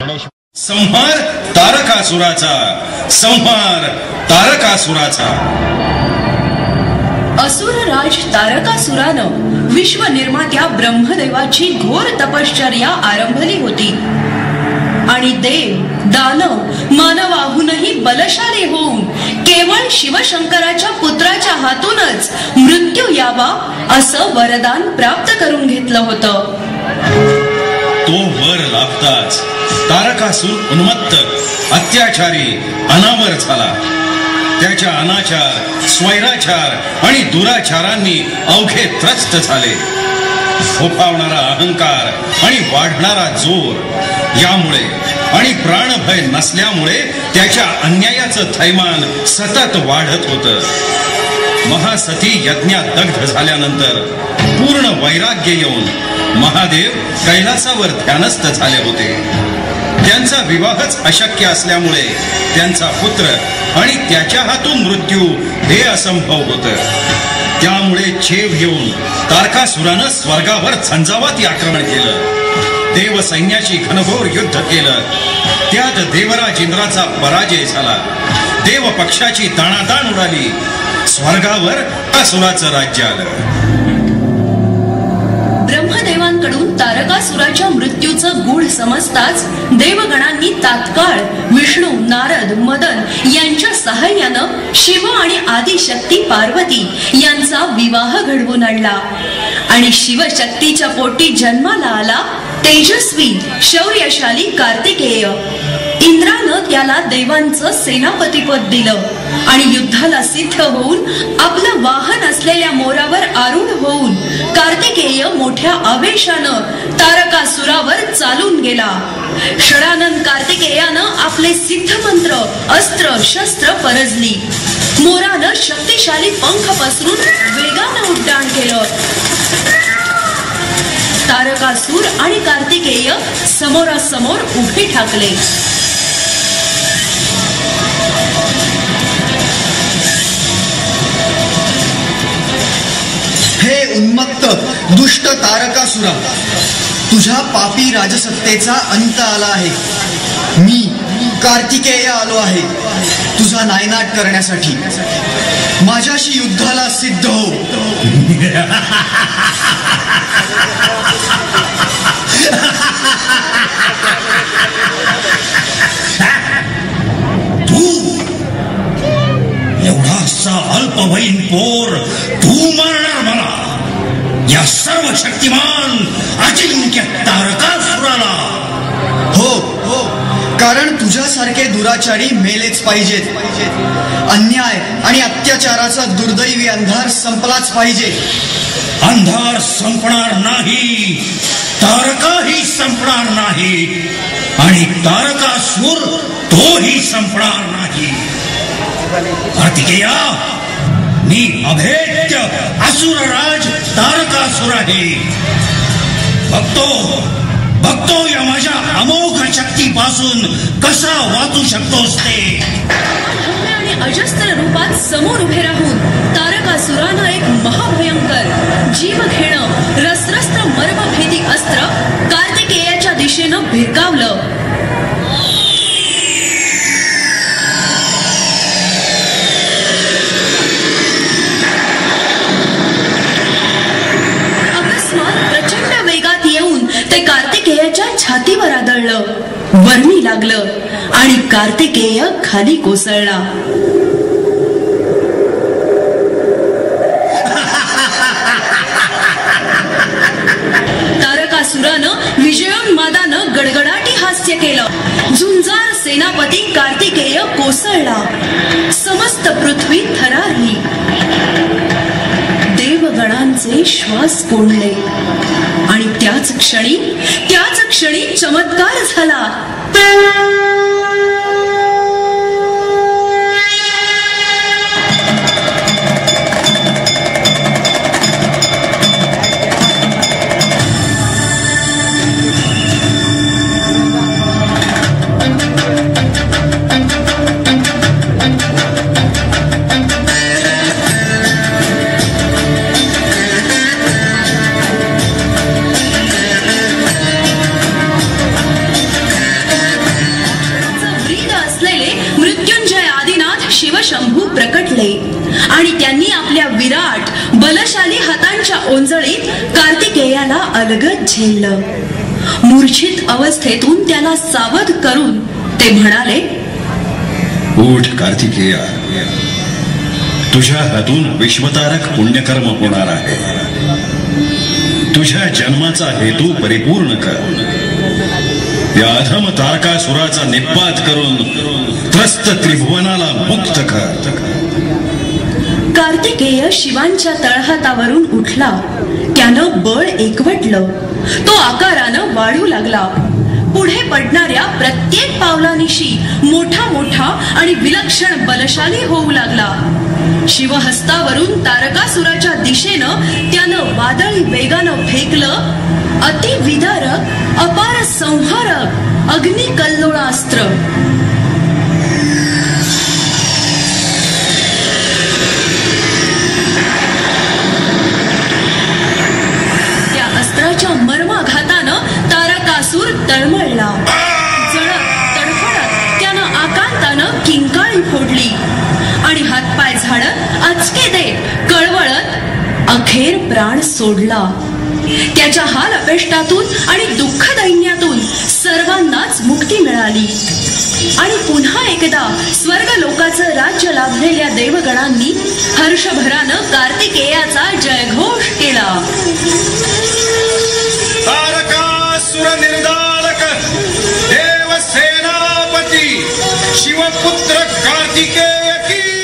गणेश. संहार तारकासुराचा, संहार तारकासुराचा. असुरराज तारकासुरानं विश्वनिर्मात्या ब्रह्मदेवाची घोर तपश्चर्या आरंभली होती आणि देव दानव मानवाहूनही बलशाली होऊन केवळ शिवशंकराच्या पुत्राच्या हातूनच मृत्यू यावा असं वरदान प्राप्त करून घेतलं होतं. तो वर लाभताच तारकासूर उन्मत्त, अत्याचारी, अनावर झाला. त्याच्या अनाचार, स्वैराचार आणि दुराचारांनी अवघे त्रस्त झाले. फोफावणारा अहंकार आणि वाढणारा जोर यामुळे आणि प्राणभय नसल्यामुळे त्याच्या अन्यायाचं थैमान सतत वाढत होतं. महासती यज्ञात दग्ध झाल्यानंतर पूर्ण वैराग्य येऊन महादेव कैलासावर ध्यानस्थ झाले होते. त्यांचा विवाहच अशक्य असल्यामुळे त्यांचा पुत्र आणि त्याच्या हातून मृत्यू हे असंभव होतं. त्यामुळे छेव घेऊन तारकासुरानं स्वर्गावर झंझावाती आक्रमण केलं. देव सैन्याशी घनघोर युद्ध केलं. त्यात देवराज इंद्राचा पराजय झाला. देव पक्षाची ताणाताण उडाली. स्वर्गावर असुराचं राज्य आलं. ब्रह्मदेवांकडून तारकासुराच्या मृत्यूचं गूढ समजताच देवगणांनी तात्काळ विष्णू, नारद, मदन यांच्या सहाय्यानं शिव आणि आदिशक्ती पार्वती यांचा विवाह घडवून आणला आणि शिवशक्तीच्या पोटी जन्माला आला तेजस्वी शौर्यशाली कार्तिकेय. इंद्रानं त्याला देवांचं सेनापतीपद दिलं आणि युद्धाला सिद्ध होऊन आपलं वाहन असलेल्या मोरावर आरूढ होऊन कार्तिकेय मोठ्या आवेशानं तारकासुरावर चालून गेला. षडानंद कार्तिकेयानं आपले सिद्ध मंत्र, अस्त्र शस्त्र परजली. मोरानं शक्तिशाली पंख पसरून वेगानं उड्डाण केलं. तारकासूर आणि कार्तिकेय समोरासमोर उभे ठाकले. हे उन्मत्त दुष्ट तारकासुरा, तुझ्या पापी राजसत्तेचा अंत आला आहे. मी कार्तिकेय आलो आहे तुझा नायनाट करण्यासाठी. माझ्याशी युद्धाला सिद्ध हो. तू एवढासा अल्पवयीन पोर तू मारणार मला, या सर्व शक्तिमान अजिंक्य तारकासुराला? हो हो, कारण तुझ्यासारखे दुराचारी मेलेच पाहिजेत. अन्याय आणि अत्याचाराचा दुर्दैवी अंधार संपलाच पाहिजे. अंधार संपणार नाही, तारकाही संपणार नाही आणि तारकासूर तोही संपणार नाही. कार्तिकेया, मी अभेद्य असुरराज तारकासूर आहे. बघतो या माझ्या अमोघ शक्तीपासून कसा वाचू शकतोस ते. आणि अजस्त्र रूपात समोर उभे राहून तारकासुरानं एक महाभयंकर जीव घेणं रसरस्त्र मर्मभेदी अस्त्र कार्तिकेयाच्या दिशेनं भिरकावलं. ते कार्तिकेयाच्या छातीवर आदळलं, वर्मी लागलं आणि कार्तिकेय खाली कोसळला. तारकासुरानं विजयोन्मादानं गडगडाटी हास्य केलं. झुंजार सेनापती कार्तिकेय कोसळला. समस्त पृथ्वी थरारली. देवगणांचे श्वास कोंडले आणि त्याच क्षणी चमत्कार झाला. आणि त्यांनी आपल्या विराट बलशाली हातांच्या ओंजळीत कार्तिकेयाला अलगद झेललं. मूर्छित अवस्थेतून त्याला सावध करून ते म्हणाले, उठ कार्तिकेया, तुझ्या हातून विश्वतारक पुण्यकर्म होणार आहे. तुझ्या जन्माचा हेतू परिपूर्ण कर. या अधम तारकासुराचा निपात करून त्रस्त त्रिभुवनाला मुक्त कर. कार्तिकेय शिवांच्या तळहातावरून उठला. त्यानं बळ एकवटलं. तो आकारानं वाढू लागला. पुढे पडणाऱ्या प्रत्येक पावलानिशी मोठा मोठा आणि विलक्षण बलशाली होऊ लागला. शिवहस्तावरून तारकासुराच्या दिशेनं त्यानं वादळी वेगानं फेकलं अतिविदारक अपार संहारक अग्निकल्लोळास्त्र. त्या अस्त्राच्या मर्माघातानं तारकासूर तळमळला. जळत तडफडत त्यानं आकांतानं किंकाळी फोडली आणि हातपाय झाडत अचके देत कळवळत अखेर प्राण सोडला. त्याच्या हाल अपेष्टातून आणि दुःख दैन्यातून सर्वांनाच मुक्ती मिळाली आणि पुन्हा एकदा स्वर्ग लोकाचं राज्य लाभलेल्या देवगणांनी हर्षभरानं कार्तिकेयाचा जयघोष केला. तारकासुर निर्दालक देव सेनापती शिवपुत्र कार्तिकेय की